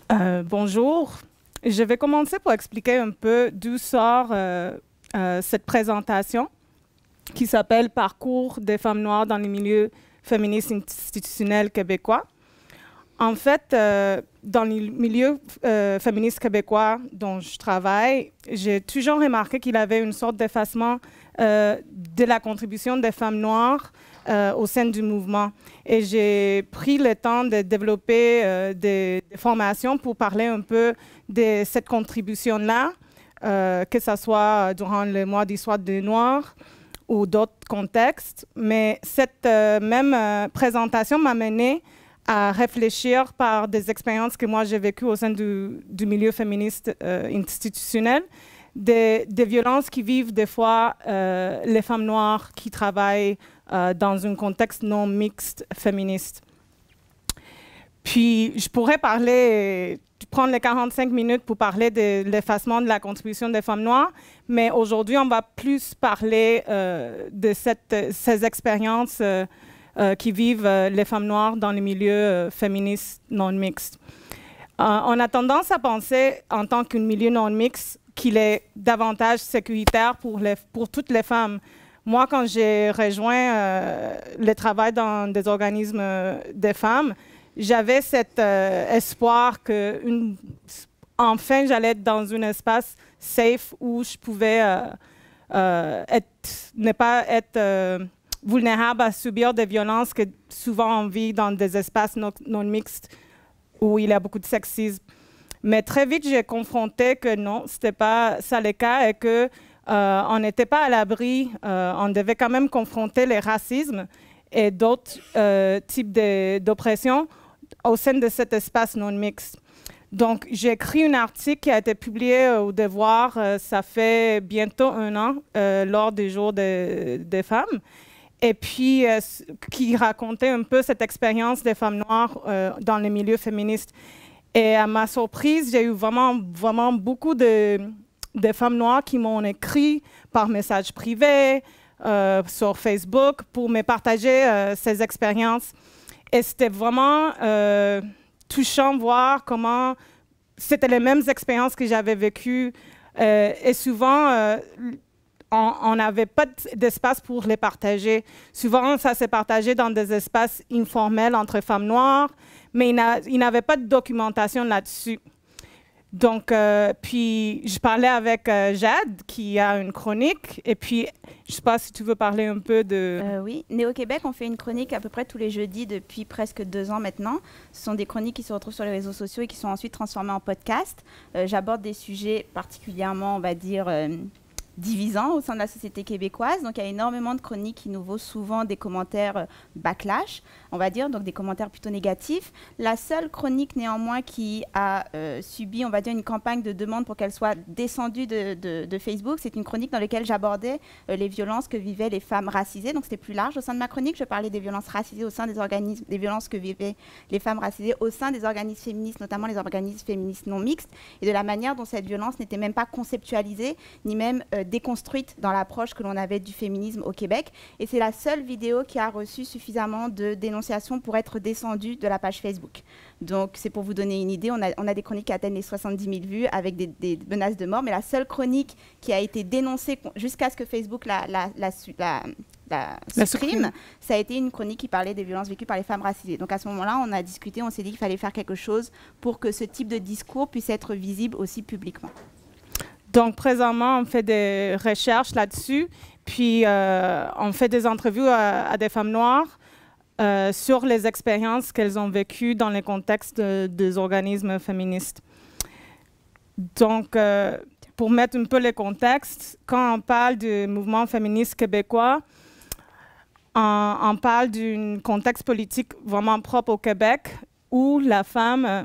Bonjour. Je vais commencer pour expliquer un peu d'où sort cette présentation qui s'appelle « Parcours des femmes noires dans les milieux féministes institutionnels québécois ». En fait, dans les milieux féministes québécois dont je travaille, j'ai toujours remarqué qu'il y avait une sorte d'effacement de la contribution des femmes noires au sein du mouvement. Et j'ai pris le temps de développer des formations pour parler un peu de cette contribution-là, que ce soit durant le mois d'histoire des Noirs ou d'autres contextes. Mais cette même présentation m'a menée à réfléchir par des expériences que moi j'ai vécues au sein du milieu féministe institutionnel, des violences qui vivent des fois les femmes noires qui travaillent dans un contexte non mixte féministe. Puis je pourrais prendre les 45 minutes pour parler de l'effacement de la contribution des femmes noires, mais aujourd'hui on va plus parler de ces expériences qui vivent les femmes noires dans les milieux féministes non mixtes. On a tendance à penser, en tant qu'un milieu non mixte, qu'il est davantage sécuritaire pour toutes les femmes. Moi, quand j'ai rejoint le travail dans des organismes des femmes, j'avais cet espoir que, enfin, j'allais être dans un espace safe où je pouvais ne pas être vulnérables à subir des violences que souvent on vit dans des espaces non mixtes où il y a beaucoup de sexisme. Mais très vite, j'ai confronté que non, ce n'était pas ça le cas et qu'on n'était pas à l'abri. On devait quand même confronter les racismes et d'autres types d'oppression au sein de cet espace non mixte. Donc, j'ai écrit un article qui a été publié au Devoir, ça fait bientôt 1 an, lors des Jours des femmes. Et puis, qui racontait un peu cette expérience des femmes noires dans les milieux féministes. Et à ma surprise, j'ai eu vraiment beaucoup de femmes noires qui m'ont écrit par message privé, sur Facebook, pour me partager ces expériences. Et c'était vraiment touchant de voir comment c'était les mêmes expériences que j'avais vécues. Et souvent, on n'avait pas d'espace pour les partager. Souvent, ça s'est partagé dans des espaces informels entre femmes noires, mais il n'avait pas de documentation là-dessus. Donc, puis je parlais avec Jade, qui a une chronique, et puis je ne sais pas si tu veux parler un peu de... Oui, Néo-Québec, on fait une chronique à peu près tous les jeudis depuis presque 2 ans maintenant. Ce sont des chroniques qui se retrouvent sur les réseaux sociaux et qui sont ensuite transformées en podcast. J'aborde des sujets particulièrement, on va dire, divisants au sein de la société québécoise. Donc, il y a énormément de chroniques qui nous vaut souvent des commentaires backlash, on va dire, donc des commentaires plutôt négatifs. La seule chronique, néanmoins, qui a subi, on va dire, une campagne de demande pour qu'elle soit descendue de Facebook, c'est une chronique dans laquelle j'abordais les violences que vivaient les femmes racisées. Donc, c'était plus large au sein de ma chronique. Je parlais des violences racisées au sein des organismes, des violences que vivaient les femmes racisées au sein des organismes féministes, notamment les organismes féministes non mixtes, et de la manière dont cette violence n'était même pas conceptualisée, ni même déconstruite dans l'approche que l'on avait du féminisme au Québec. Et c'est la seule vidéo qui a reçu suffisamment de dénonciations pour être descendue de la page Facebook. Donc, c'est pour vous donner une idée, on a des chroniques qui atteignent les 70 000 vues avec des menaces de mort, mais la seule chronique qui a été dénoncée jusqu'à ce que Facebook la supprime, ça a été une chronique qui parlait des violences vécues par les femmes racisées. Donc, à ce moment-là, on a discuté, on s'est dit qu'il fallait faire quelque chose pour que ce type de discours puisse être visible aussi publiquement. Donc, présentement, on fait des recherches là-dessus, puis on fait des entrevues à des femmes noires sur les expériences qu'elles ont vécues dans les contextes des organismes féministes. Donc, pour mettre un peu le contexte, quand on parle du mouvement féministe québécois, on parle d'un contexte politique vraiment propre au Québec, où la femme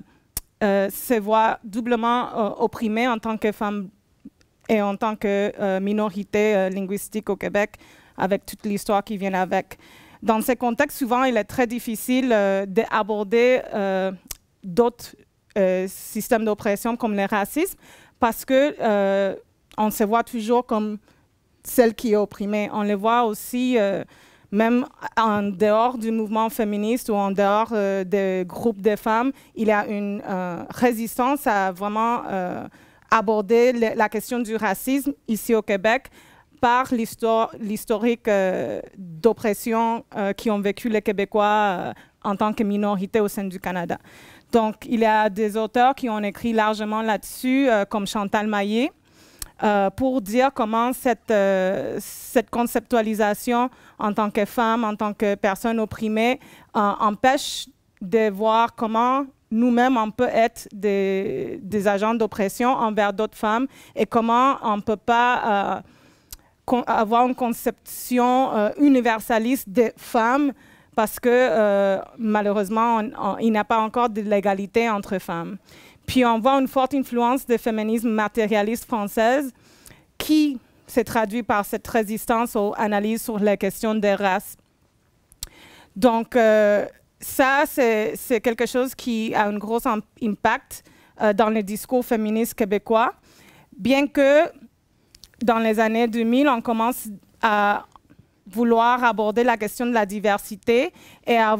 se voit doublement opprimée en tant que femme et en tant que minorité linguistique au Québec, avec toute l'histoire qui vient avec. Dans ces contextes, souvent, il est très difficile d'aborder d'autres systèmes d'oppression comme le racisme, parce qu'on se voit toujours comme celle qui est opprimée. On le voit aussi même en dehors du mouvement féministe ou en dehors des groupes de femmes, il y a une résistance à vraiment aborder la question du racisme ici au Québec par l'historique d'oppression qui ont vécu les Québécois en tant que minorité au sein du Canada. Donc, il y a des auteurs qui ont écrit largement là-dessus, comme Chantal Maillet, pour dire comment cette conceptualisation en tant que femme, en tant que personne opprimée, empêche de voir comment nous-mêmes, on peut être des agents d'oppression envers d'autres femmes et comment on ne peut pas avoir une conception universaliste des femmes parce que malheureusement, il n'y a pas encore de l'égalité entre femmes. Puis on voit une forte influence du féminisme matérialiste française qui s'est traduit par cette résistance aux analyses sur les questions des races. Donc, ça, c'est quelque chose qui a un gros impact dans le discours féministe québécois, bien que dans les années 2000, on commence à vouloir aborder la question de la diversité et à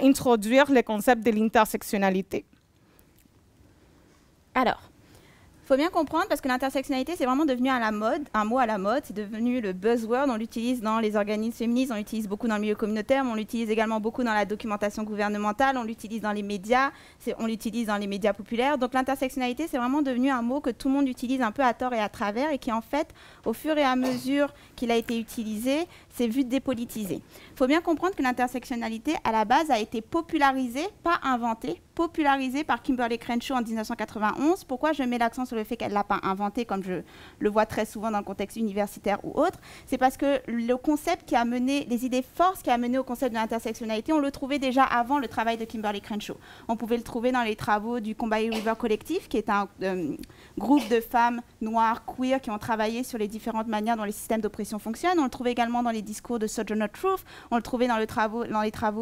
introduire le concept de l'intersectionnalité. Alors, il faut bien comprendre, parce que l'intersectionnalité, c'est vraiment devenu un mot à la mode, c'est devenu le buzzword, on l'utilise dans les organismes féministes, on l'utilise beaucoup dans le milieu communautaire, mais on l'utilise également beaucoup dans la documentation gouvernementale, on l'utilise dans les médias, on l'utilise dans les médias populaires. Donc l'intersectionnalité, c'est vraiment devenu un mot que tout le monde utilise un peu à tort et à travers, et qui en fait, au fur et à mesure qu'il a été utilisé, s'est vu dépolitisé. Il faut bien comprendre que l'intersectionnalité, à la base, a été popularisée, pas inventée, popularisée par Kimberlé Crenshaw en 1991. Pourquoi je mets l'accent sur le fait qu'elle ne l'a pas inventé, comme je le vois très souvent dans le contexte universitaire ou autre? C'est parce que le concept qui a mené, les idées forces qui a mené au concept de l'intersectionnalité, on le trouvait déjà avant le travail de Kimberlé Crenshaw. On pouvait le trouver dans les travaux du Combahee River Collective, qui est un groupe de femmes noires, queer, qui ont travaillé sur les différentes manières dont les systèmes d'oppression fonctionnent. On le trouvait également dans les discours de Sojourner Truth, on le trouvait dans les travaux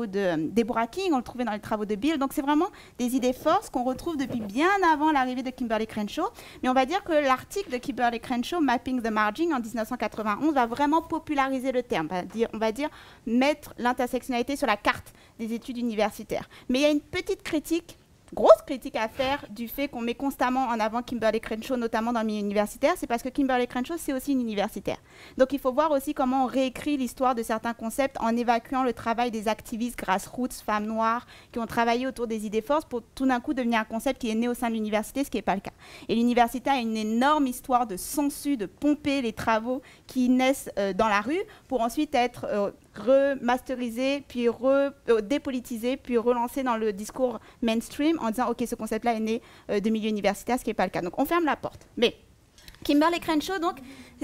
de Deborah King, on le trouvait dans les travaux de Bill. Donc c'est vraiment des idées forces qu'on retrouve depuis bien avant l'arrivée de Kimberlé Crenshaw. Mais on va dire que l'article de Kimberlé Crenshaw, Mapping the Margin, en 1991, va vraiment populariser le terme. On va dire mettre l'intersectionnalité sur la carte des études universitaires. Mais il y a une petite critique, grosse critique à faire du fait qu'on met constamment en avant Kimberlé Crenshaw, notamment dans le milieu universitaire, c'est parce que Kimberlé Crenshaw, c'est aussi une universitaire. Donc il faut voir aussi comment on réécrit l'histoire de certains concepts en évacuant le travail des activistes grassroots, femmes noires, qui ont travaillé autour des idées forces pour tout d'un coup devenir un concept qui est né au sein de l'université, ce qui n'est pas le cas. Et l'université a une énorme histoire de sensu, de pomper les travaux qui naissent dans la rue pour ensuite être remasterisé, puis dépolitisé, puis relancé dans le discours mainstream en disant « Ok, ce concept-là est né de milieu universitaire », ce qui n'est pas le cas. Donc, on ferme la porte. Mais Kimberlé Crenshaw, donc,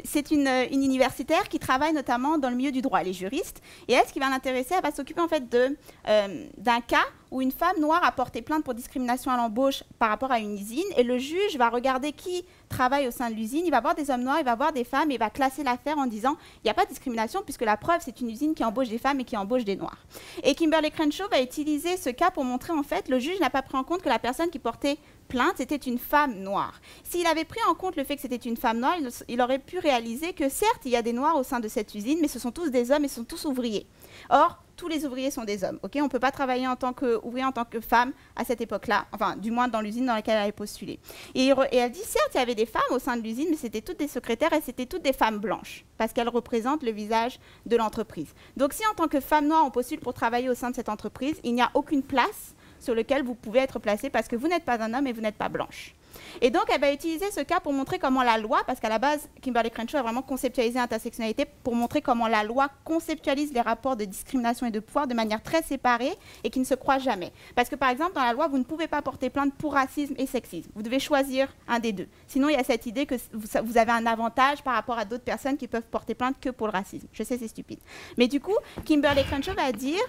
c'est une universitaire qui travaille notamment dans le milieu du droit. Elle est juriste. Et elle, ce qui va l'intéresser, elle va s'occuper en fait d'un cas où une femme noire a porté plainte pour discrimination à l'embauche par rapport à une usine. Et le juge va regarder qui travaille au sein de l'usine. Il va voir des hommes noirs, il va voir des femmes et il va classer l'affaire en disant il n'y a pas de discrimination puisque la preuve, c'est une usine qui embauche des femmes et qui embauche des noirs. Et Kimberlé Crenshaw va utiliser ce cas pour montrer en fait le juge n'a pas pris en compte que la personne qui portait plainte, c'était une femme noire. S'il avait pris en compte le fait que c'était une femme noire, il aurait pu réaliser que certes, il y a des noirs au sein de cette usine, mais ce sont tous des hommes et ce sont tous ouvriers. Or, tous les ouvriers sont des hommes. Okay, on ne peut pas travailler en tant qu'ouvrier, en tant que femme à cette époque-là, enfin, du moins dans l'usine dans laquelle elle avait postulé. Et elle dit, certes, il y avait des femmes au sein de l'usine, mais c'était toutes des secrétaires et c'était toutes des femmes blanches, parce qu'elles représentent le visage de l'entreprise. Donc, si en tant que femme noire, on postule pour travailler au sein de cette entreprise, il n'y a aucune place sur lequel vous pouvez être placé parce que vous n'êtes pas un homme et vous n'êtes pas blanche. Et donc, elle va utiliser ce cas pour montrer comment la loi, parce qu'à la base, Kimberlé Crenshaw a vraiment conceptualisé l'intersectionnalité pour montrer comment la loi conceptualise les rapports de discrimination et de pouvoir de manière très séparée et qui ne se croisent jamais. Parce que, par exemple, dans la loi, vous ne pouvez pas porter plainte pour racisme et sexisme. Vous devez choisir un des deux. Sinon, il y a cette idée que vous avez un avantage par rapport à d'autres personnes qui peuvent porter plainte que pour le racisme. Je sais, c'est stupide. Mais du coup, Kimberlé Crenshaw va dire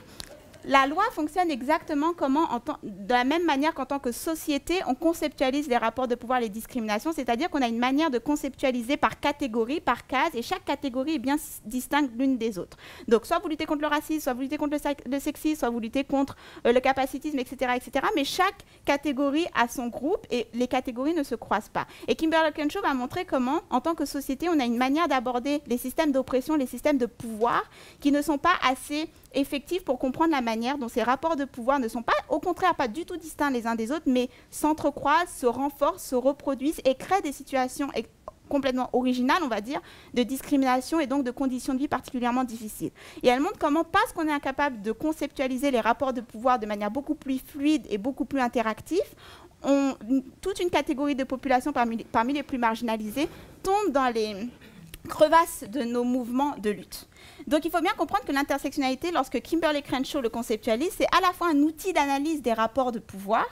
la loi fonctionne exactement de la même manière qu'en tant que société, on conceptualise les rapports de pouvoir, les discriminations, c'est-à-dire qu'on a une manière de conceptualiser par catégorie, par case, et chaque catégorie est bien distincte l'une des autres. Donc, soit vous luttez contre le racisme, soit vous luttez contre le sexisme, soit vous luttez contre le capacitisme, etc., etc. Mais chaque catégorie a son groupe et les catégories ne se croisent pas. Et Kimberlé Crenshaw va montrer comment, en tant que société, on a une manière d'aborder les systèmes d'oppression, les systèmes de pouvoir qui ne sont pas assez effectifs pour comprendre la manière dont ces rapports de pouvoir ne sont pas, au contraire, pas du tout distincts les uns des autres, mais s'entrecroisent, se renforcent, se reproduisent et créent des situations complètement originales, on va dire, de discrimination et donc de conditions de vie particulièrement difficiles. Et elle montre comment, parce qu'on est incapable de conceptualiser les rapports de pouvoir de manière beaucoup plus fluide et beaucoup plus interactive, toute une catégorie de population parmi les plus marginalisées tombe dans les crevasses de nos mouvements de lutte. Donc il faut bien comprendre que l'intersectionnalité, lorsque Kimberlé Crenshaw le conceptualise, c'est à la fois un outil d'analyse des rapports de pouvoir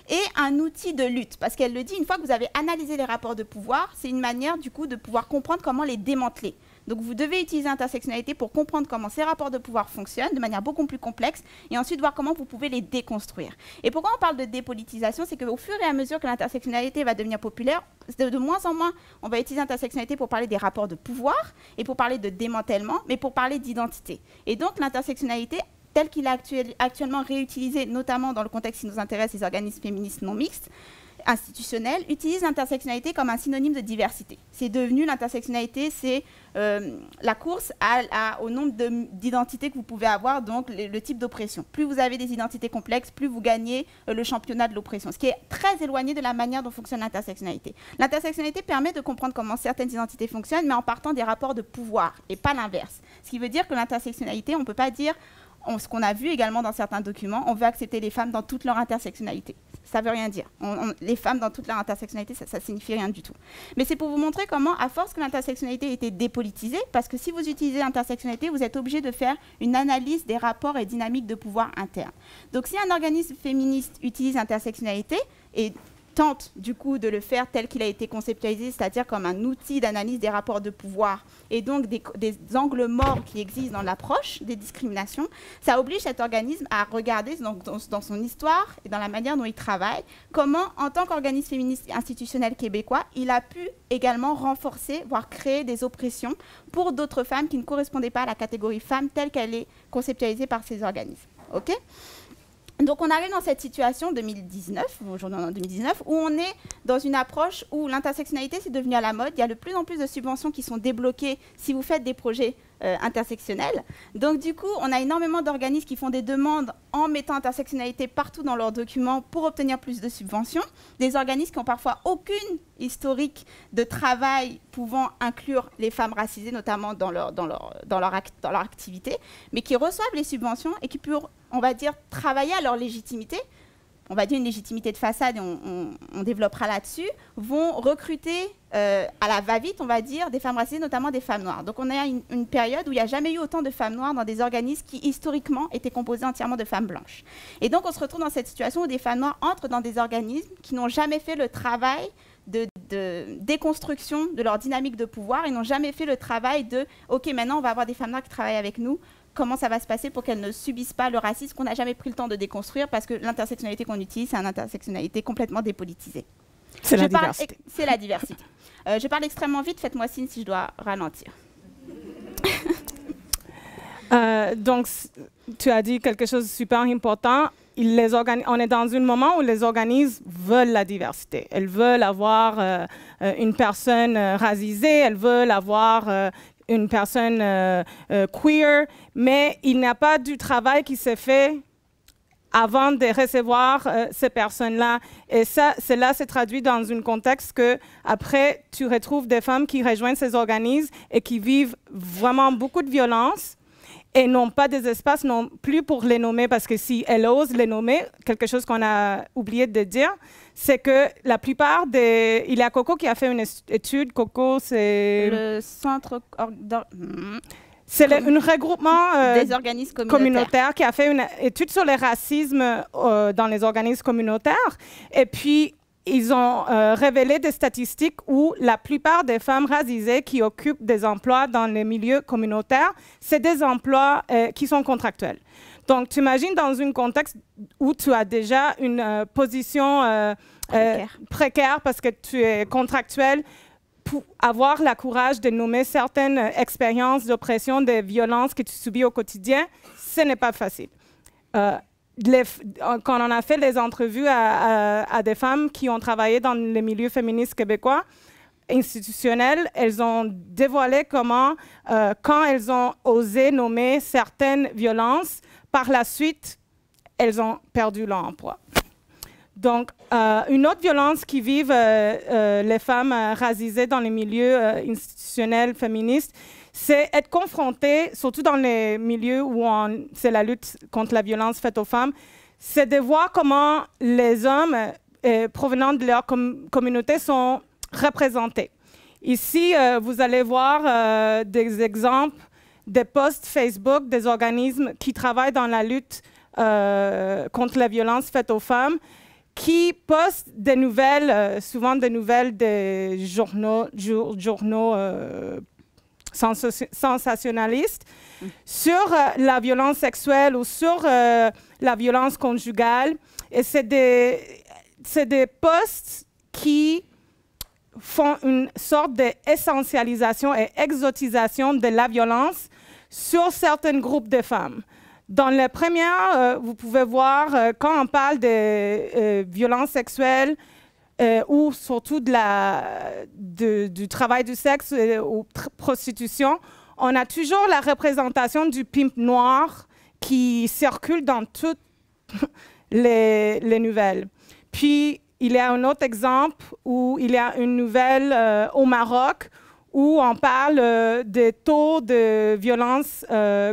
et un outil de lutte. Parce qu'elle le dit, une fois que vous avez analysé les rapports de pouvoir, c'est une manière du coup de pouvoir comprendre comment les démanteler. Donc vous devez utiliser l'intersectionnalité pour comprendre comment ces rapports de pouvoir fonctionnent de manière beaucoup plus complexe et ensuite voir comment vous pouvez les déconstruire. Et pourquoi on parle de dépolitisation, c'est qu'au fur et à mesure que l'intersectionnalité va devenir populaire, de moins en moins, on va utiliser l'intersectionnalité pour parler des rapports de pouvoir et pour parler de démantèlement, mais pour parler d'identité. Et donc l'intersectionnalité, telle qu'il est actuellement réutilisée, notamment dans le contexte qui nous intéresse, les organismes féministes non mixtes, institutionnels, utilise l'intersectionnalité comme un synonyme de diversité. C'est devenu, l'intersectionnalité, c'est la course au nombre d'identités que vous pouvez avoir, donc le type d'oppression. Plus vous avez des identités complexes, plus vous gagnez le championnat de l'oppression, ce qui est très éloigné de la manière dont fonctionne l'intersectionnalité. L'intersectionnalité permet de comprendre comment certaines identités fonctionnent, mais en partant des rapports de pouvoir, et pas l'inverse. Ce qui veut dire que l'intersectionnalité, on ne peut pas dire, ce qu'on a vu également dans certains documents, on veut accepter les femmes dans toute leur intersectionnalité. Ça ne veut rien dire. Les femmes dans toute leur intersectionnalité, ça ne signifie rien du tout. Mais c'est pour vous montrer comment, à force que l'intersectionnalité ait été dépolitisée, parce que si vous utilisez l'intersectionnalité, vous êtes obligé de faire une analyse des rapports et dynamiques de pouvoir internes. Donc si un organisme féministe utilise l'intersectionnalité et tente du coup de le faire tel qu'il a été conceptualisé, c'est-à-dire comme un outil d'analyse des rapports de pouvoir et donc des angles morts qui existent dans l'approche des discriminations, ça oblige cet organisme à regarder dans son histoire et dans la manière dont il travaille, comment en tant qu'organisme féministe institutionnel québécois, il a pu également renforcer, voire créer des oppressions pour d'autres femmes qui ne correspondaient pas à la catégorie femme telle qu'elle est conceptualisée par ces organismes. OK ? Donc on arrive dans cette situation 2019, aujourd'hui en 2019, où on est dans une approche où l'intersectionnalité c'est devenu à la mode. Il y a de plus en plus de subventions qui sont débloquées si vous faites des projets intersectionnels. Donc du coup, on a énormément d'organismes qui font des demandes en mettant intersectionnalité partout dans leurs documents pour obtenir plus de subventions. Des organismes qui n'ont parfois aucune historique de travail pouvant inclure les femmes racisées, notamment dans leur activité, mais qui reçoivent les subventions et qui peuvent, on va dire, travailler à leur légitimité. On va dire une légitimité de façade, et on développera là-dessus, vont recruter à la va-vite, on va dire, des femmes racisées, notamment des femmes noires. Donc on a une période où il n'y a jamais eu autant de femmes noires dans des organismes qui, historiquement, étaient composés entièrement de femmes blanches. Et donc on se retrouve dans cette situation où des femmes noires entrent dans des organismes qui n'ont jamais fait le travail de déconstruction de leur dynamique de pouvoir, ils n'ont jamais fait le travail de « Ok, maintenant on va avoir des femmes noires qui travaillent avec nous », comment ça va se passer pour qu'elles ne subissent pas le racisme qu'on n'a jamais pris le temps de déconstruire parce que l'intersectionnalité qu'on utilise, c'est une intersectionnalité complètement dépolitisée. C'est la diversité. C'est la diversité. Je parle extrêmement vite, faites-moi signe si je dois ralentir. Donc, tu as dit quelque chose de super important. On est dans un moment où les organismes veulent la diversité. Elles veulent avoir une personne racisée, elles veulent avoir une personne queer, mais il n'y a pas du travail qui s'est fait avant de recevoir ces personnes-là. Et ça, cela se traduit dans un contexte que, après, tu retrouves des femmes qui rejoignent ces organismes et qui vivent vraiment beaucoup de violence et n'ont pas des espaces non plus pour les nommer, parce que si elles osent les nommer, quelque chose qu'on a oublié de dire, c'est que la plupart des... Il y a Coco qui a fait une étude. Coco, c'est... Le centre... C'est un regroupement des organismes communautaires qui a fait une étude sur le racisme dans les organismes communautaires. Et puis, ils ont révélé des statistiques où la plupart des femmes racisées qui occupent des emplois dans les milieux communautaires, c'est des emplois qui sont contractuels. Donc, tu imagines dans un contexte où tu as déjà une position précaire parce que tu es contractuel, pour avoir le courage de nommer certaines expériences d'oppression, de violences que tu subis au quotidien, ce n'est pas facile. Quand on a fait les entrevues à des femmes qui ont travaillé dans les milieux féministes québécois, institutionnels, elles ont dévoilé comment, quand elles ont osé nommer certaines violences, par la suite, elles ont perdu leur emploi. Donc, une autre violence qui vivent les femmes racisées dans les milieux institutionnels féministes, c'est être confrontées, surtout dans les milieux où c'est la lutte contre la violence faite aux femmes, c'est de voir comment les hommes provenant de leur communauté sont représentés. Ici, vous allez voir des exemples des posts Facebook des organismes qui travaillent dans la lutte contre la violence faite aux femmes, qui postent des nouvelles, souvent des nouvelles des journaux sensationnalistes sur la violence sexuelle ou sur la violence conjugale. Et c'est des posts qui font une sorte d'essentialisation et exotisation de la violence sur certains groupes de femmes. Dans la première, vous pouvez voir, quand on parle de violences sexuelles ou surtout du travail du sexe ou prostitution, on a toujours la représentation du pimp noir qui circule dans toutes les nouvelles. Puis, il y a un autre exemple où il y a une nouvelle au Maroc où on parle des taux de violence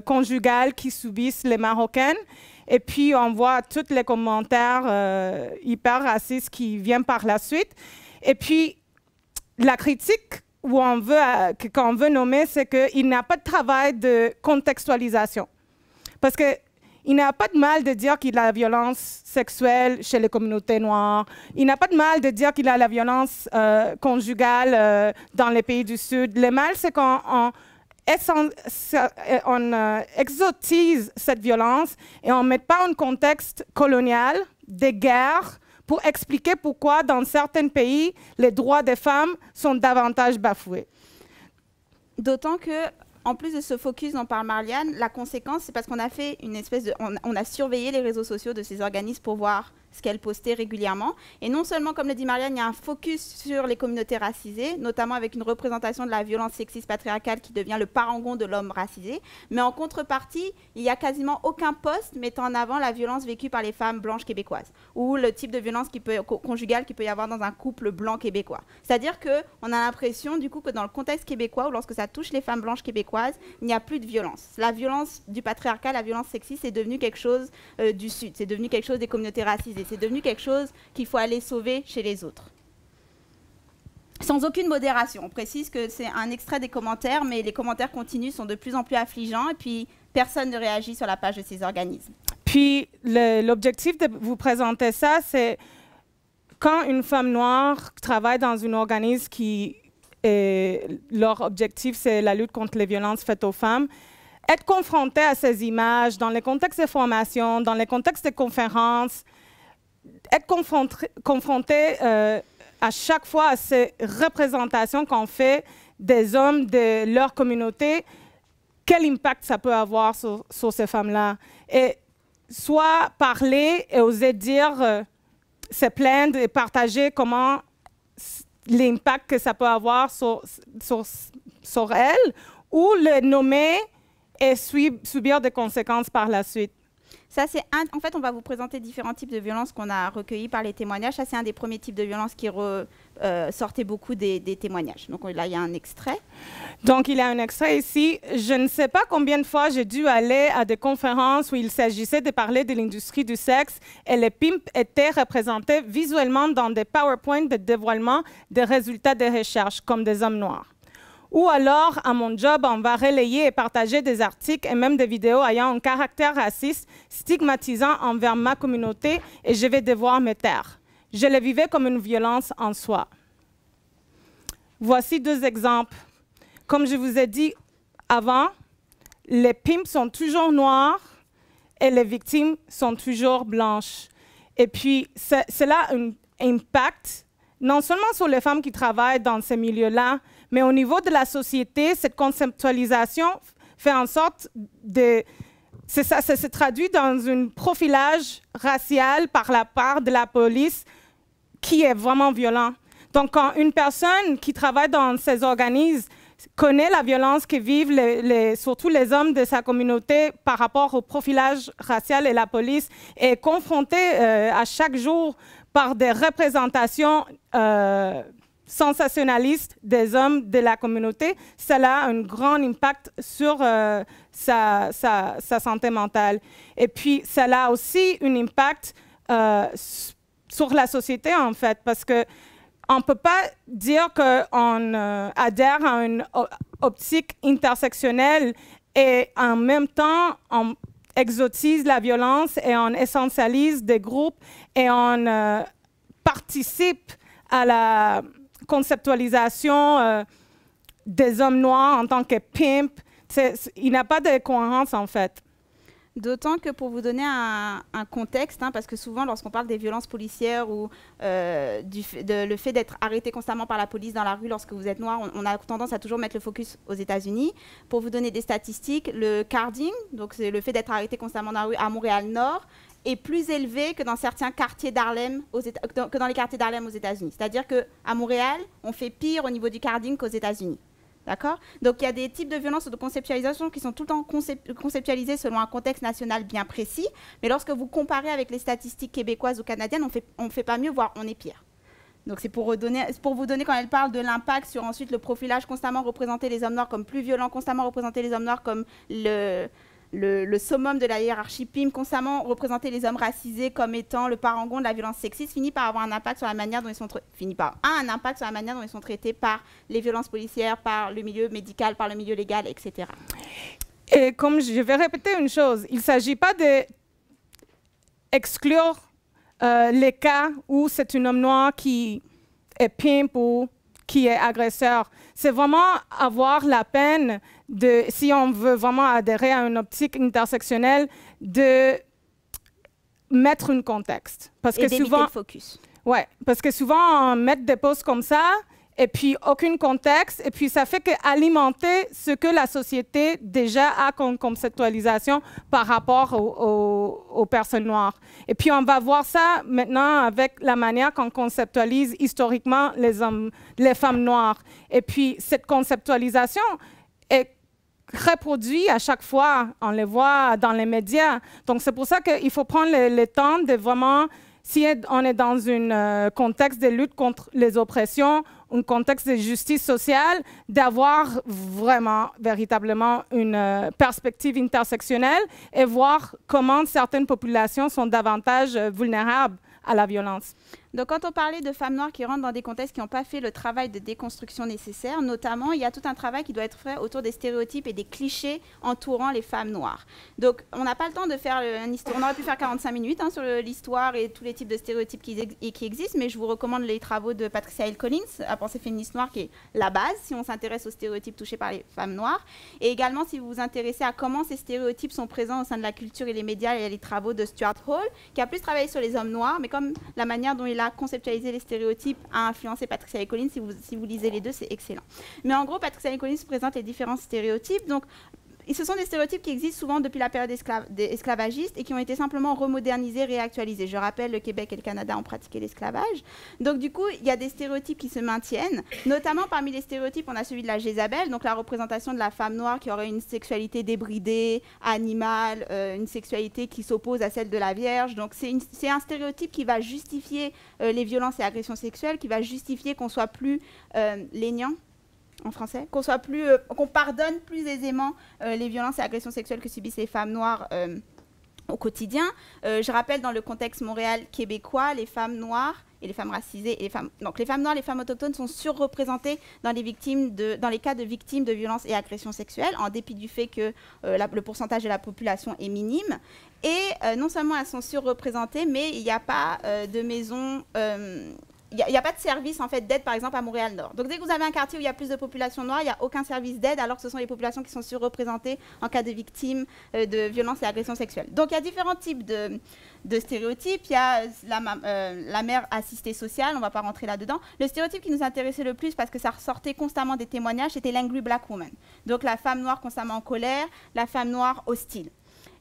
conjugale qui subissent les Marocaines. Et puis, on voit tous les commentaires hyper racistes qui viennent par la suite. Et puis, la critique qu'on veut nommer, c'est qu'il n'y a pas de travail de contextualisation. Parce que il n'a pas de mal de dire qu'il y a la violence sexuelle chez les communautés noires. Il n'a pas de mal de dire qu'il y a la violence conjugale dans les pays du Sud. Le mal, c'est qu'on exotise cette violence et on ne met pas un contexte colonial, des guerres, pour expliquer pourquoi, dans certains pays, les droits des femmes sont davantage bafoués. D'autant que, en plus de ce focus dont parle Marliane, la conséquence, c'est parce qu'on a fait une espèce de... On a surveillé les réseaux sociaux de ces organismes pour voir ce qu'elles postaient régulièrement. Et non seulement, comme le dit Marliane, il y a un focus sur les communautés racisées, notamment avec une représentation de la violence sexiste patriarcale qui devient le parangon de l'homme racisé, mais en contrepartie, il n'y a quasiment aucun post mettant en avant la violence vécue par les femmes blanches québécoises ou le type de violence conjugale qu'il peut y avoir dans un couple blanc québécois. C'est-à-dire qu'on a l'impression, du coup, que dans le contexte québécois, ou lorsque ça touche les femmes blanches québécoises, il n'y a plus de violence. La violence du patriarcat, la violence sexiste, c'est devenu quelque chose du Sud, c'est devenu quelque chose des communautés racisées. C'est devenu quelque chose qu'il faut aller sauver chez les autres. Sans aucune modération. On précise que c'est un extrait des commentaires, mais les commentaires continus sont de plus en plus affligeants et puis personne ne réagit sur la page de ces organismes. Puis l'objectif de vous présenter ça, c'est quand une femme noire travaille dans un organisme qui, leur objectif, c'est la lutte contre les violences faites aux femmes, être confrontée à ces images dans les contextes de formation, dans les contextes de conférences, être confronté à chaque fois à ces représentations qu'on fait des hommes de leur communauté, quel impact ça peut avoir sur ces femmes-là. Et soit parler et oser dire, se plaindre et partager comment l'impact que ça peut avoir sur elles, ou le nommer et subir des conséquences par la suite. Ça, en fait, on va vous présenter différents types de violences qu'on a recueillis par les témoignages. Ça, c'est un des premiers types de violences qui sortait beaucoup des témoignages. Donc là, il y a un extrait. Donc, il y a un extrait ici. Je ne sais pas combien de fois j'ai dû aller à des conférences où il s'agissait de parler de l'industrie du sexe et les pimps étaient représentés visuellement dans des PowerPoint de dévoilement des résultats des recherches, comme des hommes noirs. Ou alors, à mon job, on va relayer et partager des articles et même des vidéos ayant un caractère raciste, stigmatisant envers ma communauté et je vais devoir me taire. je le vivais comme une violence en soi. Voici 2 exemples. Comme je vous ai dit avant, les pimps sont toujours noirs et les victimes sont toujours blanches. Et puis, cela a un impact non seulement sur les femmes qui travaillent dans ces milieux-là, mais au niveau de la société, cette conceptualisation fait en sorte de... Ça se traduit dans un profilage racial par la part de la police qui est vraiment violent. Donc, quand une personne qui travaille dans ces organismes connaît la violence que vivent surtout les hommes de sa communauté par rapport au profilage racial et la police, est confrontée à chaque jour par des représentations sensationnalistes des hommes de la communauté, cela a un grand impact sur sa santé mentale. Et puis, cela a aussi un impact sur la société, en fait, parce que on ne peut pas dire qu'on adhère à une optique intersectionnelle et en même temps, on exotise la violence et on essentialise des groupes et on participe à la conceptualisation des hommes noirs en tant que pimp. Il n'y a pas de cohérence, en fait. D'autant que pour vous donner un contexte, parce que souvent lorsqu'on parle des violences policières ou le fait d'être arrêté constamment par la police dans la rue lorsque vous êtes noir, on a tendance à toujours mettre le focus aux États-Unis. Pour vous donner des statistiques, le carding, donc c'est le fait d'être arrêté constamment dans la rue à Montréal-Nord, est plus élevé que dans certains quartiers d'Harlem, que dans les quartiers d'Harlem aux États-Unis. C'est-à-dire qu'à Montréal, on fait pire au niveau du carding qu'aux États-Unis. D'accord? Donc, il y a des types de violences ou de conceptualisation qui sont tout le temps conceptualisés selon un contexte national bien précis. Mais lorsque vous comparez avec les statistiques québécoises ou canadiennes, on ne fait pas mieux, voire on est pire. Donc, c'est pour vous donner, quand elle parle de l'impact sur ensuite le profilage, constamment représenter les hommes noirs comme plus violents, constamment représenter les hommes noirs comme le summum de la hiérarchie PIM, constamment représenter les hommes racisés comme étant le parangon de la violence sexiste, finit par avoir un impact sur la manière dont ils sont traités par les violences policières, par le milieu médical, par le milieu légal, etc. Et comme je vais répéter une chose, il ne s'agit pas d'exclure les cas où c'est un homme noir qui est pimp ou qui est agresseur. C'est vraiment avoir la peine de, si on veut vraiment adhérer à une optique intersectionnelle, de mettre un contexte. Parce que souvent, le focus. Ouais, parce que souvent, on met des posts comme ça, et puis aucun contexte, et puis ça fait qu'alimenter ce que la société déjà a comme conceptualisation par rapport aux personnes noires. Et puis on va voir ça maintenant avec la manière qu'on conceptualise historiquement les femmes noires. Et puis cette conceptualisation est reproduite à chaque fois, on les voit dans les médias. Donc c'est pour ça qu'il faut prendre le temps de vraiment, si on est dans un contexte de lutte contre les oppressions, un contexte de justice sociale, d'avoir vraiment, véritablement une perspective intersectionnelle et voir comment certaines populations sont davantage vulnérables à la violence. Donc, quand on parlait de femmes noires qui rentrent dans des contextes qui n'ont pas fait le travail de déconstruction nécessaire, notamment, il y a tout un travail qui doit être fait autour des stéréotypes et des clichés entourant les femmes noires. Donc, on n'a pas le temps de faire une histoire. On aurait pu faire 45 minutes sur l'histoire et tous les types de stéréotypes qui existent, mais je vous recommande les travaux de Patricia Hill Collins, à Pensée féministe noire, qui est la base, si on s'intéresse aux stéréotypes touchés par les femmes noires. Et également, si vous vous intéressez à comment ces stéréotypes sont présents au sein de la culture et les médias, il y a les travaux de Stuart Hall, qui a plus travaillé sur les hommes noirs, mais comme la manière dont il a conceptualisé les stéréotypes a influencé Patricia Hill Collins. Si vous lisez les deux, c'est excellent. Mais en gros, Patricia Hill Collins présente les différents stéréotypes. Donc, ce sont des stéréotypes qui existent souvent depuis la période esclavagiste et qui ont été simplement remodernisés, réactualisés. Je rappelle, le Québec et le Canada ont pratiqué l'esclavage. Donc, du coup, il y a des stéréotypes qui se maintiennent. Notamment, parmi les stéréotypes, on a celui de la Jézabel, donc la représentation de la femme noire qui aurait une sexualité débridée, animale, une sexualité qui s'oppose à celle de la Vierge. Donc, c'est un stéréotype qui va justifier les violences et agressions sexuelles, qui va justifier qu'on soit plus léniant en français, qu'on pardonne plus aisément les violences et agressions sexuelles que subissent les femmes noires au quotidien. Je rappelle, dans le contexte Montréal québécois, les femmes noires et les femmes racisées, donc les femmes noires, les femmes autochtones sont surreprésentées dans les cas de victimes de violences et agressions sexuelles, en dépit du fait que le pourcentage de la population est minime. Et non seulement elles sont surreprésentées, mais il n'y a pas de maison... Il n'y a pas de service en fait, d'aide, par exemple, à Montréal-Nord. Donc, dès que vous avez un quartier où il y a plus de population noire, il n'y a aucun service d'aide, alors que ce sont les populations qui sont surreprésentées en cas de victimes de violences et agressions sexuelles. Donc, il y a différents types de stéréotypes. Il y a la mère assistée sociale, on ne va pas rentrer là-dedans. Le stéréotype qui nous intéressait le plus, parce que ça ressortait constamment des témoignages, c'était l'angry black woman. Donc, la femme noire constamment en colère, la femme noire hostile.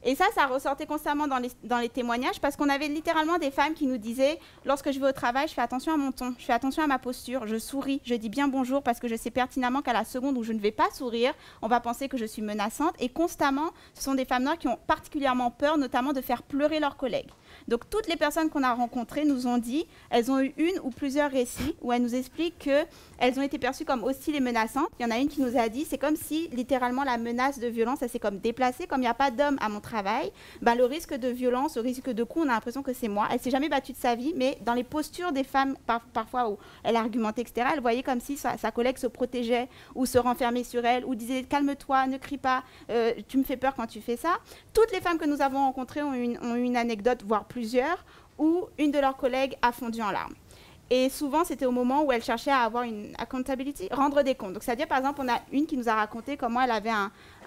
Et ça ressortait constamment dans les témoignages, parce qu'on avait littéralement des femmes qui nous disaient « Lorsque je vais au travail, je fais attention à mon ton, je fais attention à ma posture, je souris, je dis bien bonjour parce que je sais pertinemment qu'à la seconde où je ne vais pas sourire, on va penser que je suis menaçante. » Et constamment, ce sont des femmes noires qui ont particulièrement peur, notamment de faire pleurer leurs collègues. Donc, toutes les personnes qu'on a rencontrées nous ont dit, elles ont eu une ou plusieurs récits où elles nous expliquent qu'elles ont été perçues comme hostiles et menaçantes. Il y en a une qui nous a dit, c'est comme si, littéralement, la menace de violence, elle s'est comme déplacée. Comme il n'y a pas d'homme à mon travail, ben, le risque de violence, le risque de coup, on a l'impression que c'est moi. Elle ne s'est jamais battue de sa vie, mais dans les postures des femmes, parfois où elle argumentait, etc., elle voyait comme si sa collègue se protégeait ou se renfermait sur elle ou disait « calme-toi, ne crie pas, tu me fais peur quand tu fais ça ». Toutes les femmes que nous avons rencontrées ont eu une anecdote, voire plusieurs, où une de leurs collègues a fondu en larmes. Et souvent, c'était au moment où elle cherchait à avoir une accountability, rendre des comptes. Donc, c'est-à-dire, par exemple, on a une qui nous a raconté comment elle avait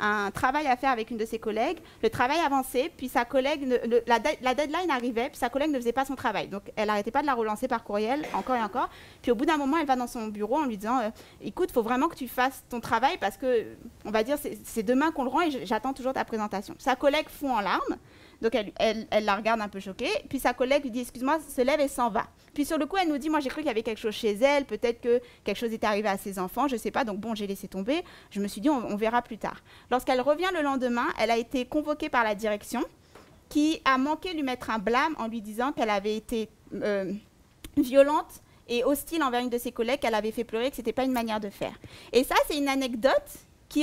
un travail à faire avec une de ses collègues. Le travail avançait, puis sa collègue, la deadline arrivait, puis sa collègue ne faisait pas son travail. Donc, elle n'arrêtait pas de la relancer par courriel, encore et encore. Puis, au bout d'un moment, elle va dans son bureau en lui disant « Écoute, il faut vraiment que tu fasses ton travail parce que, on va dire, c'est demain qu'on le rend et j'attends toujours ta présentation. » Sa collègue fond en larmes. Donc, elle la regarde un peu choquée. Puis, sa collègue lui dit « Excuse-moi », se lève et s'en va. Puis, sur le coup, elle nous dit « Moi, j'ai cru qu'il y avait quelque chose chez elle. Peut-être que quelque chose était arrivé à ses enfants. Je ne sais pas. Donc, bon, j'ai laissé tomber. Je me suis dit, on verra plus tard. » Lorsqu'elle revient le lendemain, elle a été convoquée par la direction qui a manqué de lui mettre un blâme en lui disant qu'elle avait été violente et hostile envers une de ses collègues, qu'elle avait fait pleurer, que ce n'était pas une manière de faire. Et ça, c'est une anecdote qui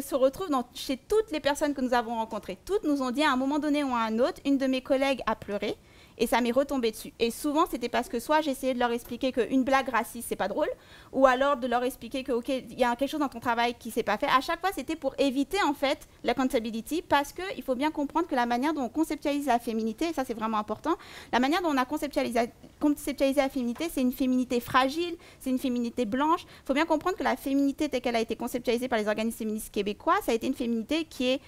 se retrouve chez toutes les personnes que nous avons rencontrées. Toutes nous ont dit à un moment donné ou à un autre, une de mes collègues a pleuré et ça m'est retombé dessus. Et souvent, c'était parce que soit j'essayais de leur expliquer qu'une blague raciste, c'est pas drôle, ou alors de leur expliquer que, OK, il y a quelque chose dans ton travail qui s'est pas fait. À chaque fois, c'était pour éviter, en fait, l'accountability, parce qu'il faut bien comprendre que la manière dont on conceptualise la féminité, et ça, c'est vraiment important, la manière dont on a conceptualisé la féminité, c'est une féminité fragile, c'est une féminité blanche. Il faut bien comprendre que la féminité telle qu'elle a été conceptualisée par les organismes féministes québécois, ça a été une féminité qui est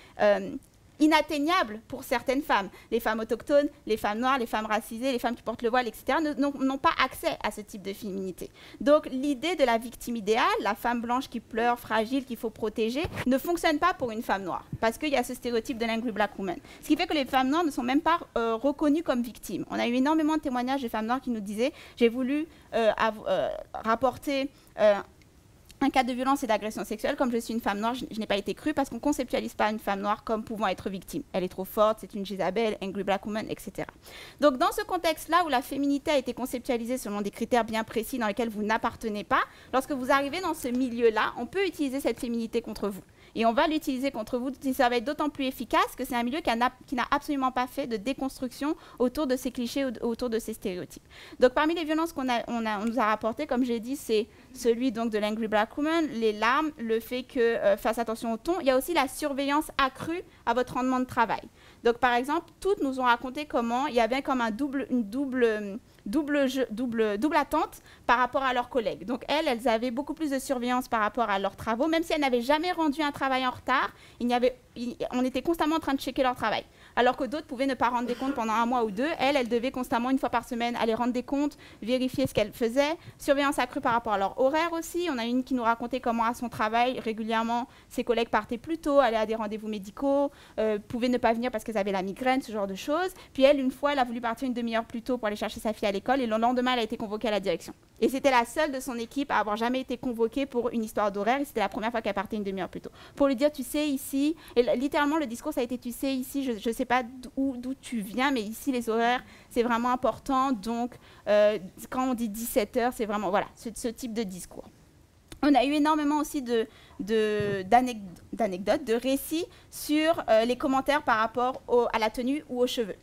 inatteignable pour certaines femmes. Les femmes autochtones, les femmes noires, les femmes racisées, les femmes qui portent le voile, etc., n'ont pas accès à ce type de féminité. Donc, l'idée de la victime idéale, la femme blanche qui pleure, fragile, qu'il faut protéger, ne fonctionne pas pour une femme noire, parce qu'il y a ce stéréotype de l'angry black woman. Ce qui fait que les femmes noires ne sont même pas reconnues comme victimes. On a eu énormément de témoignages de femmes noires qui nous disaient « J'ai voulu rapporter un cas de violence et d'agression sexuelle, comme je suis une femme noire, je n'ai pas été crue parce qu'on ne conceptualise pas une femme noire comme pouvant être victime. Elle est trop forte, c'est une Jézabel, angry black woman, etc. » Donc, dans ce contexte-là où la féminité a été conceptualisée selon des critères bien précis dans lesquels vous n'appartenez pas, lorsque vous arrivez dans ce milieu-là, on peut utiliser cette féminité contre vous. Et on va l'utiliser contre vous, et ça va être d'autant plus efficace que c'est un milieu qui n'a absolument pas fait de déconstruction autour de ces clichés, autour de ces stéréotypes. Donc, parmi les violences qu'on nous a rapportées, comme j'ai dit, c'est celui donc de l'angry black woman, les larmes, le fait que fasse attention au ton. Il y a aussi la surveillance accrue à votre rendement de travail. Donc, par exemple, toutes nous ont raconté comment il y avait comme une double attente par rapport à leurs collègues. Donc, elles avaient beaucoup plus de surveillance par rapport à leurs travaux. Même si elles n'avaient jamais rendu un travail en retard, on était constamment en train de checker leur travail. Alors que d'autres pouvaient ne pas rendre des comptes pendant 1 mois ou 2. Elles devaient constamment, une fois par semaine, aller rendre des comptes, vérifier ce qu'elles faisaient. Surveillance accrue par rapport à leur horaire aussi. On a une qui nous racontait comment, à son travail, régulièrement, ses collègues partaient plus tôt, allaient à des rendez-vous médicaux, pouvaient ne pas venir parce qu'elles avaient la migraine, ce genre de choses. Puis elle, une fois, elle a voulu partir une demi-heure plus tôt pour aller chercher sa fille à l'école. Et le lendemain, elle a été convoquée à la direction. Et c'était la seule de son équipe à avoir jamais été convoquée pour une histoire d'horaire. Et c'était la première fois qu'elle partait une demi-heure plus tôt. Pour lui dire, tu sais, ici... Et littéralement, le discours, ça a été, tu sais, ici, je ne sais pas d'où tu viens, mais ici, les horaires, c'est vraiment important. Donc, quand on dit 17h, c'est vraiment, voilà, ce type de discours. On a eu énormément aussi d'anecdotes, de récits sur les commentaires par rapport à la tenue ou aux cheveux.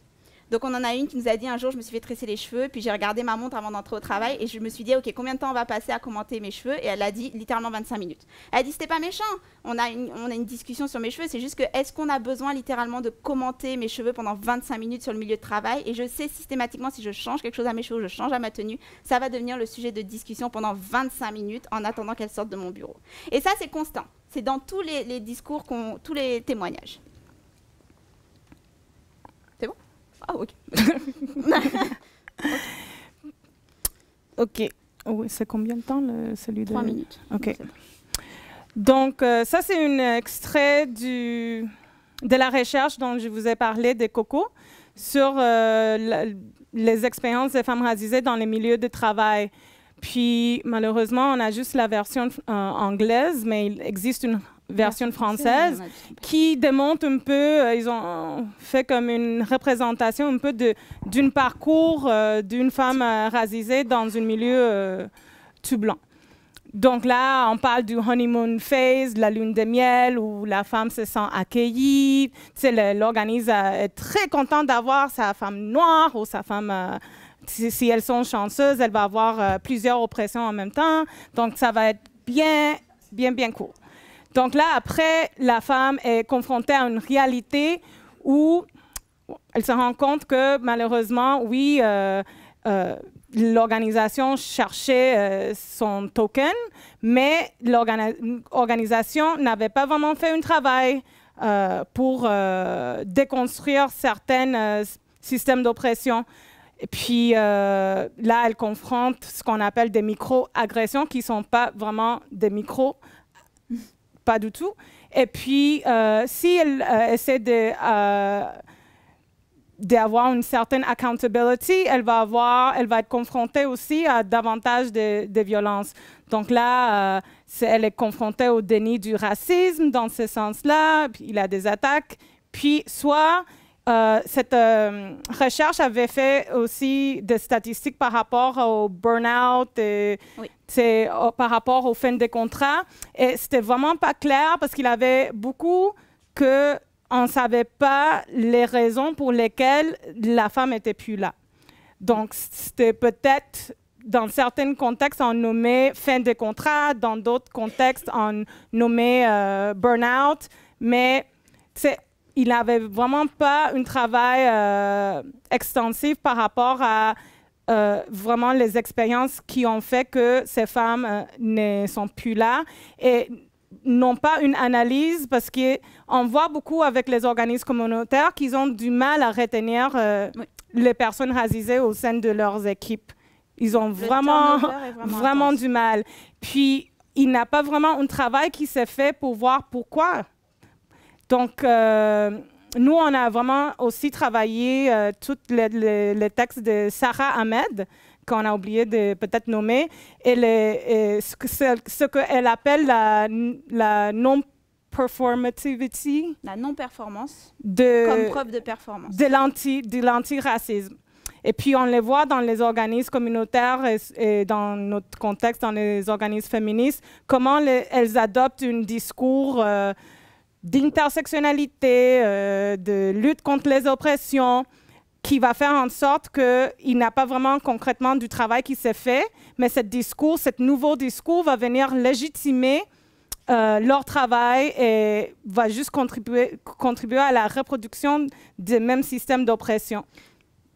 Donc, on en a une qui nous a dit un jour, je me suis fait tresser les cheveux, puis j'ai regardé ma montre avant d'entrer au travail et je me suis dit, OK, combien de temps on va passer à commenter mes cheveux? Et elle a dit littéralement 25 minutes. Elle a dit, c'était pas méchant. On a une discussion sur mes cheveux, c'est juste que est-ce qu'on a besoin littéralement de commenter mes cheveux pendant 25 minutes sur le milieu de travail? Et je sais systématiquement, si je change quelque chose à mes cheveux, je change à ma tenue, ça va devenir le sujet de discussion pendant 25 minutes en attendant qu'elle sorte de mon bureau. Et ça, c'est constant. C'est dans tous les discours, tous les témoignages. Ah, OK. OK. Oui, c'est combien de temps, celui de... 3 minutes. OK. Donc, ça, c'est un extrait de la recherche dont je vous ai parlé de Coco sur les expériences des femmes racisées dans les milieux de travail. Puis, malheureusement, on a juste la version anglaise, mais il existe une version française qui démontre un peu, ils ont fait comme une représentation un peu d'un parcours d'une femme racisée dans un milieu tout blanc. Donc là, on parle du honeymoon phase, la lune de miel, où la femme se sent accueillie. Tu sais, l'organisme est très content d'avoir sa femme noire ou sa femme... si elles sont chanceuses, elle va avoir plusieurs oppressions en même temps. Donc, ça va être bien cool. Donc là, après, la femme est confrontée à une réalité où elle se rend compte que, malheureusement, oui, l'organisation cherchait son token, mais l'organisation n'avait pas vraiment fait un travail pour déconstruire certains systèmes d'oppression. Et puis là, elle confronte ce qu'on appelle des micro-agressions qui ne sont pas vraiment des micro, pas du tout. Et puis, si elle essaie d'avoir une certaine accountability, elle va être confrontée aussi à davantage de violences. Donc là, elle est confrontée au déni du racisme dans ce sens-là, puis il y a des attaques. Puis soit cette recherche avait fait aussi des statistiques par rapport au burn-out, oui. Par rapport aux fins de contrat. Et c'était vraiment pas clair parce qu'il y avait beaucoup qu'on ne savait pas les raisons pour lesquelles la femme n'était plus là. Donc, c'était peut-être, dans certains contextes, on nommait fin de contrat, dans d'autres contextes, on nommait burn-out, mais il n'avait vraiment pas un travail extensif par rapport à vraiment les expériences qui ont fait que ces femmes ne sont plus là et n'ont pas une analyse parce qu'on voit beaucoup avec les organismes communautaires qu'ils ont du mal à retenir oui. les personnes racisées au sein de leurs équipes. Ils ont vraiment du mal. Puis, il n'y a pas vraiment un travail qui s'est fait pour voir pourquoi. Donc, nous, on a vraiment aussi travaillé tous les textes de Sarah Ahmed, qu'on a oublié de peut-être nommer, et ce qu'elle appelle la non-performativity. La non-performance, comme preuve de performance. De l'antiracisme. Et puis, on les voit dans les organismes communautaires et dans notre contexte, dans les organismes féministes, comment elles adoptent un discours d'intersectionnalité, de lutte contre les oppressions, qui va faire en sorte qu'il n'y a pas vraiment concrètement du travail qui s'est fait, mais ce nouveau discours va venir légitimer leur travail et va juste contribuer à la reproduction des mêmes systèmes d'oppression.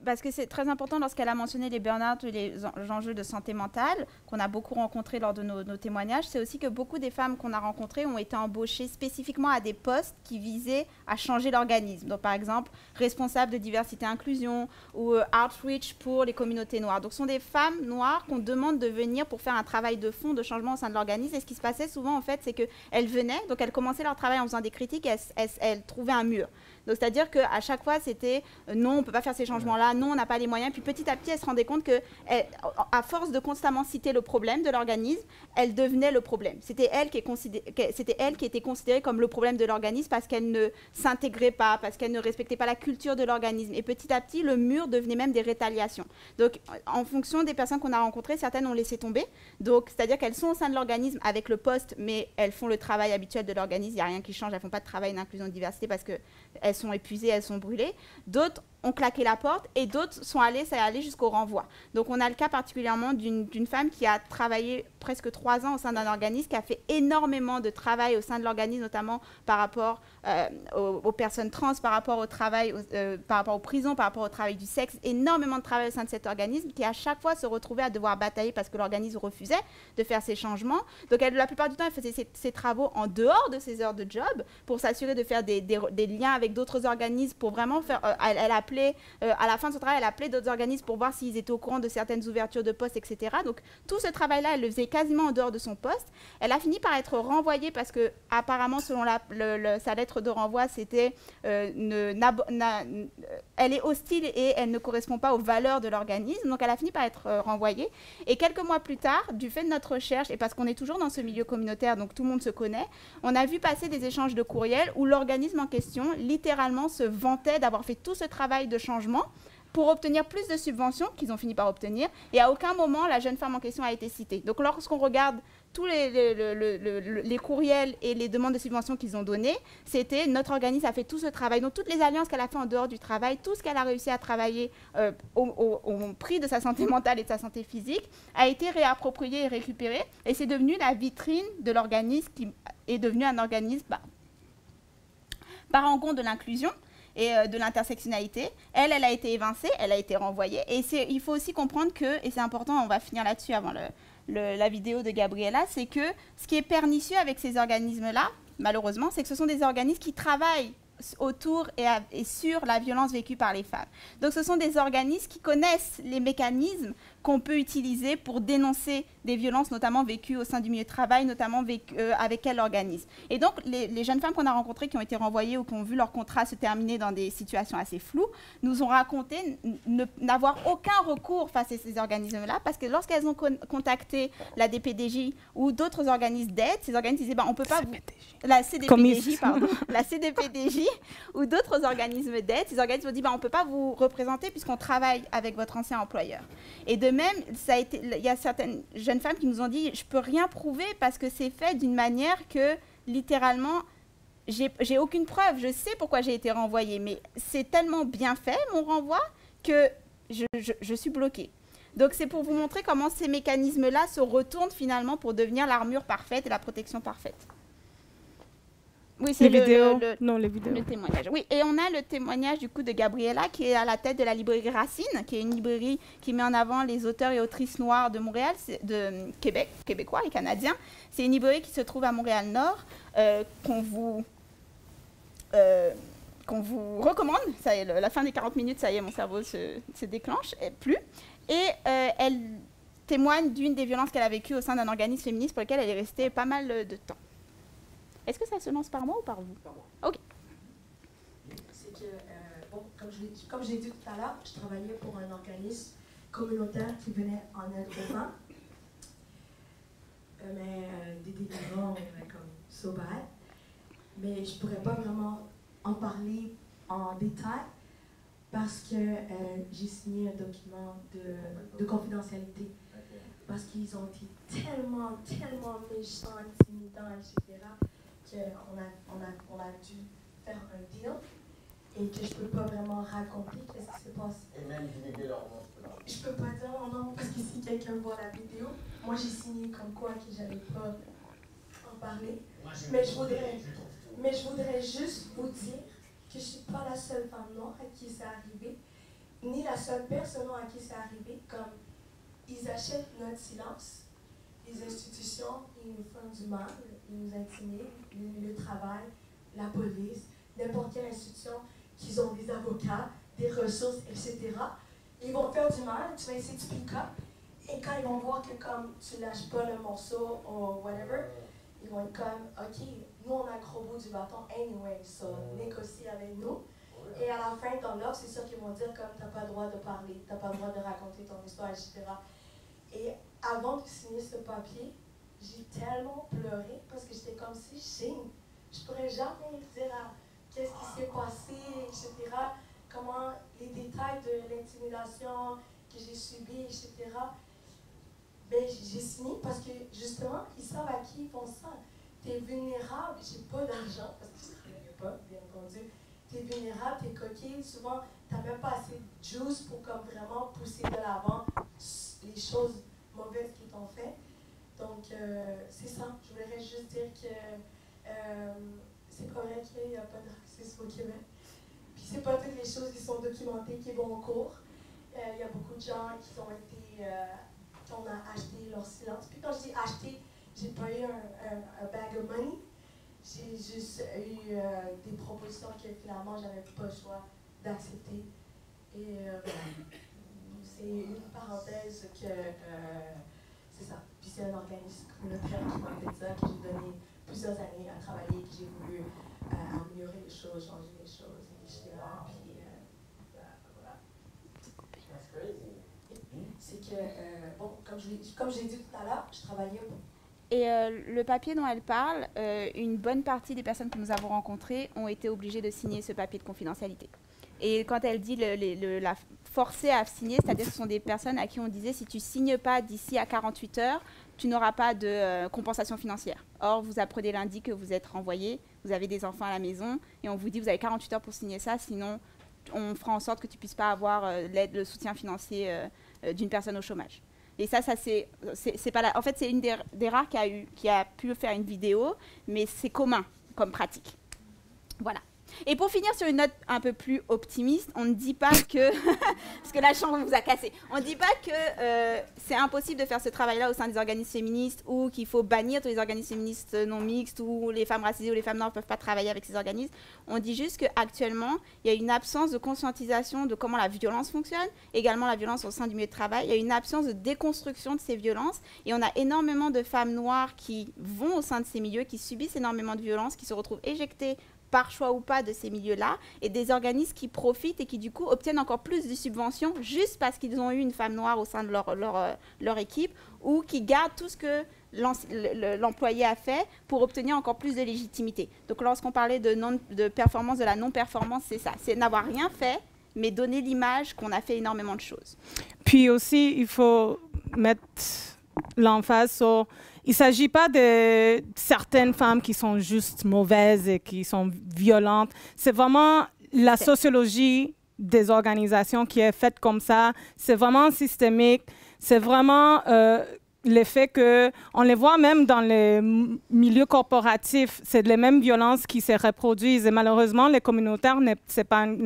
Parce que c'est très important lorsqu'elle a mentionné les burn-out et les enjeux de santé mentale qu'on a beaucoup rencontrés lors de nos témoignages. C'est aussi que beaucoup des femmes qu'on a rencontrées ont été embauchées spécifiquement à des postes qui visaient à changer l'organisme. Donc, par exemple, responsable de diversité et inclusion ou outreach pour les communautés noires. Donc, ce sont des femmes noires qu'on demande de venir pour faire un travail de fond, de changement au sein de l'organisme. Et ce qui se passait souvent, en fait, c'est qu'elles venaient, donc elles commençaient leur travail en faisant des critiques et elles trouvaient un mur. Donc, c'est-à-dire qu'à chaque fois, c'était non, on ne peut pas faire ces changements-là, non, on n'a pas les moyens. Puis petit à petit, elle se rendait compte qu'à force de constamment citer le problème de l'organisme, elle devenait le problème. C'était elle qui était considérée comme le problème de l'organisme parce qu'elle ne s'intégrait pas, parce qu'elle ne respectait pas la culture de l'organisme. Et petit à petit, le mur devenait même des rétaliations. Donc, en fonction des personnes qu'on a rencontrées, certaines ont laissé tomber. Donc, c'est-à-dire qu'elles sont au sein de l'organisme avec le poste, mais elles font le travail habituel de l'organisme. Il n'y a rien qui change. Elles ne font pas de travail d'inclusion et de diversité parce qu'elles sont épuisées, elles sont brûlées. D'autres ont claqué la porte et d'autres sont allées jusqu'au renvoi. Donc, on a le cas particulièrement d'une femme qui a travaillé presque 3 ans au sein d'un organisme, qui a fait énormément de travail au sein de l'organisme, notamment par rapport aux personnes trans, par rapport au travail, par rapport aux prisons, par rapport au travail du sexe, énormément de travail au sein de cet organisme, qui à chaque fois se retrouvait à devoir batailler parce que l'organisme refusait de faire ces changements. Donc, la plupart du temps, elle faisait ses travaux en dehors de ses heures de job pour s'assurer de faire des liens avec d'autres organismes, pour vraiment faire... elle appelait, à la fin de son travail, elle appelait d'autres organismes pour voir s'ils étaient au courant de certaines ouvertures de postes, etc. Donc, tout ce travail-là, elle le faisait quasiment en dehors de son poste. Elle a fini par être renvoyée parce que, apparemment, selon sa lettre de renvoi, c'était elle est hostile et elle ne correspond pas aux valeurs de l'organisme. Donc, elle a fini par être renvoyée. Et quelques mois plus tard, du fait de notre recherche, et parce qu'on est toujours dans ce milieu communautaire, donc tout le monde se connaît, on a vu passer des échanges de courriels où l'organisme en question, littéralement, se vantait d'avoir fait tout ce travail de changement pour obtenir plus de subventions qu'ils ont fini par obtenir. Et à aucun moment, la jeune femme en question a été citée. Donc, lorsqu'on regarde tous les courriels et les demandes de subventions qu'ils ont données, c'était notre organisme a fait tout ce travail. Donc, toutes les alliances qu'elle a fait en dehors du travail, tout ce qu'elle a réussi à travailler au prix de sa santé mentale et de sa santé physique, a été réapproprié et récupéré. Et c'est devenu la vitrine de l'organisme qui est devenu un organisme parangon de l'inclusion et de l'intersectionnalité. Elle a été évincée, elle a été renvoyée. Et il faut aussi comprendre que, et c'est important, on va finir là-dessus avant la vidéo de Gabriela, c'est que ce qui est pernicieux avec ces organismes-là, malheureusement, c'est que ce sont des organismes qui travaillent autour et sur la violence vécue par les femmes. Donc, ce sont des organismes qui connaissent les mécanismes qu'on peut utiliser pour dénoncer des violences, notamment vécues au sein du milieu de travail, notamment avec quel organisme. Et donc, les jeunes femmes qu'on a rencontrées, qui ont été renvoyées ou qui ont vu leur contrat se terminer dans des situations assez floues, nous ont raconté n'avoir aucun recours face à ces organismes-là, parce que lorsqu'elles ont contacté la DPDJ ou d'autres organismes d'aide, ces organismes disaient, on ne peut pas... La CDPDJ, pardon. La CDPDJ ou d'autres organismes d'aide, ces organismes ont dit, on ne peut pas vous représenter puisqu'on travaille avec votre ancien employeur. Et de même, il y a certaines jeunes femmes qui nous ont dit, je ne peux rien prouver parce que c'est fait d'une manière que, littéralement, j'ai aucune preuve. Je sais pourquoi j'ai été renvoyée, mais c'est tellement bien fait, mon renvoi, que je suis bloquée. Donc, c'est pour vous montrer comment ces mécanismes-là se retournent finalement pour devenir l'armure parfaite et la protection parfaite. Oui, c'est les vidéos. Le témoignage. Oui, et on a le témoignage du coup de Gabriela, qui est à la tête de la librairie Racine, qui est une librairie qui met en avant les auteurs et autrices noirs de Montréal, de Québec, québécois et canadiens. C'est une librairie qui se trouve à Montréal-Nord, qu'on vous recommande. Ça y est, la fin des 40 minutes, ça y est, mon cerveau se déclenche, et plus. Et elle témoigne d'une des violences qu'elle a vécues au sein d'un organisme féministe pour lequel elle est restée pas mal de temps. Est-ce que ça se lance par moi ou par vous? Par moi. OK. C'est que, comme je l'ai dit tout à l'heure, je travaillais pour un organisme communautaire qui venait en aide aux femmes. Des délirants, comme so bad. Mais je ne pourrais pas vraiment en parler en détail parce que j'ai signé un document de confidentialité. Parce qu'ils ont été tellement méchants, intimidants, etc., qu'on a dû faire un deal et que je peux pas vraiment raconter qu'est-ce qui se passe. Et même divulguer leur nom. Je peux pas dire mon nom parce que si quelqu'un voit la vidéo, moi j'ai signé comme quoi que j'allais pas en parler. Mais je voudrais juste vous dire que je suis pas la seule femme noire à qui c'est arrivé, ni la seule personne noire à qui c'est arrivé. Comme ils achètent notre silence. Les institutions, ils nous font du mal, ils nous intimident, le travail, la police, n'importe quelle institution, qu'ils ont des avocats, des ressources, etc. Ils vont faire du mal, tu vas essayer de speak up, et quand ils vont voir que comme tu lâches pas le morceau ou whatever, ils vont être comme, OK, nous on a le gros bout du bâton anyway, so négocie avec nous. Et à la fin, dans l'offre, c'est sûr qu'ils vont dire comme t'as pas le droit de parler, t'as pas le droit de raconter ton histoire, etc. Et avant de signer ce papier, j'ai tellement pleuré parce que j'étais comme si je pourrais jamais dire qu'est-ce qui s'est passé, etc. Comment les détails de l'intimidation que j'ai subie, etc. Ben, j'ai signé parce que justement, ils savent à qui ils font ça. T'es vulnérable, j'ai pas d'argent, parce que je ne connais pas, bien entendu. T'es vulnérable, t'es coquille, souvent, t'as même pas assez de juice pour comme vraiment pousser de l'avant les choses mauvaises qu'ils t'ont fait. Donc, c'est ça. Je voudrais juste dire que c'est pas vrai qu'il n'y a pas de racisme au Québec. Puis c'est pas toutes les choses qui sont documentées qui vont en cours. Il y a beaucoup de gens qui ont été... on a acheté leur silence. Puis quand je dis acheter, j'ai pas eu un bag of money. J'ai juste eu des propositions que finalement j'avais pas le choix d'accepter. Et c'est une parenthèse que c'est ça. Puis c'est un organisme communautaire qui m'a fait ça, que j'ai donné plusieurs années à travailler, que j'ai voulu améliorer les choses, changer les choses, etc. Puis voilà. C'est que, bon, comme je l'ai dit tout à l'heure, je travaillais au... Et le papier dont elle parle, une bonne partie des personnes que nous avons rencontrées ont été obligées de signer ce papier de confidentialité. Et quand elle dit la forcer à signer, c'est-à-dire que ce sont des personnes à qui on disait si tu ne signes pas d'ici à 48 heures, tu n'auras pas de compensation financière. Or, vous apprenez lundi que vous êtes renvoyé, vous avez des enfants à la maison et on vous dit vous avez 48 heures pour signer ça, sinon on fera en sorte que tu ne puisses pas avoir l'aide, le soutien financier d'une personne au chômage. Et ça c'est pas en fait, c'est une des rares qui a pu faire une vidéo, mais c'est commun comme pratique. Voilà. Et pour finir sur une note un peu plus optimiste, on ne dit pas que, parce que la chambre vous a cassé, on ne dit pas que c'est impossible de faire ce travail-là au sein des organismes féministes ou qu'il faut bannir tous les organismes féministes non mixtes ou les femmes racisées ou les femmes noires ne peuvent pas travailler avec ces organismes. On dit juste qu'actuellement, il y a une absence de conscientisation de comment la violence fonctionne, également la violence au sein du milieu de travail. Il y a une absence de déconstruction de ces violences et on a énormément de femmes noires qui vont au sein de ces milieux, qui subissent énormément de violences, qui se retrouvent éjectées par choix ou pas de ces milieux-là, et des organismes qui profitent et qui du coup obtiennent encore plus de subventions juste parce qu'ils ont eu une femme noire au sein de leur équipe, ou qui gardent tout ce que l'employé a fait pour obtenir encore plus de légitimité. Donc lorsqu'on parlait de performance, de la non-performance, c'est ça, c'est n'avoir rien fait, mais donner l'image qu'on a fait énormément de choses. Puis aussi, il faut mettre l'emphase sur... Il ne s'agit pas de certaines femmes qui sont juste mauvaises et qui sont violentes. C'est vraiment la sociologie des organisations qui est faite comme ça. C'est vraiment systémique. C'est vraiment le fait qu'on les voit même dans les milieux corporatifs. C'est les mêmes violences qui se reproduisent. Et malheureusement, les communautaires n'est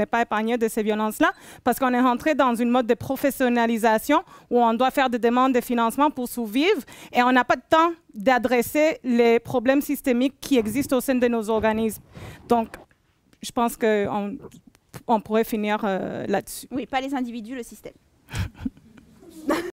pas épargné de ces violences-là parce qu'on est rentré dans une mode de professionnalisation où on doit faire des demandes de financement pour survivre et on n'a pas de temps d'adresser les problèmes systémiques qui existent au sein de nos organismes. Donc, je pense qu'on pourrait finir là-dessus. Oui, pas les individus, le système.